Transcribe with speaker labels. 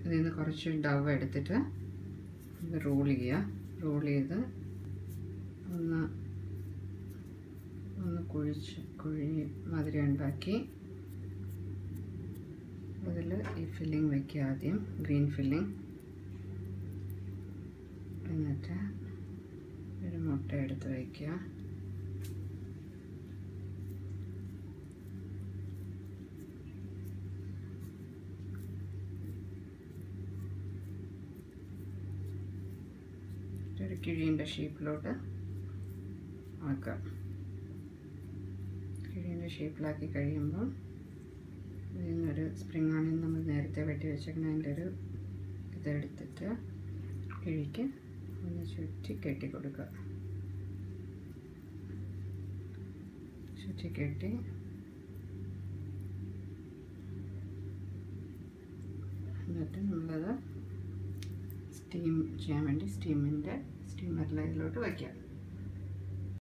Speaker 1: ഇതിൽ നിന്ന് കുറച്ച് ഡവ് എടുത്തിട്ട് ഇത് റോൾ ചെയ്ത് ഒന്ന് കുഴി മാതിരി ഉണ്ടാക്കി അതിൽ ഈ ഫില്ലിംഗ് വയ്ക്കുക. ആദ്യം ഗ്രീൻ ഫില്ലിംഗ്, എന്നിട്ട് ഒരു മുട്ട എടുത്ത് വയ്ക്കുക. ഒരു കിഴീൻ്റെ ഷേപ്പിലോട്ട് ആക്കുക. കിഴീൻ്റെ ഷേപ്പിലാക്കി കഴിയുമ്പോൾ ഇതിൽ നിന്നൊരു സ്പ്രിംഗ് ആണിൽ നമ്മൾ നേരത്തെ വെട്ടി വെച്ചേക്കുന്ന അതിൻ്റെ ഒരു ഇതെടുത്തിട്ട് കിഴിക്ക് ഒന്ന് ചുറ്റി കെട്ടിക്കൊടുക്കുക. ചുറ്റി കെട്ടി എന്നിട്ട് നമ്മളത് സ്റ്റീം ചെയ്യാൻ വേണ്ടി സ്റ്റീമറിൽ ഇതിലോട്ട് വയ്ക്കാം.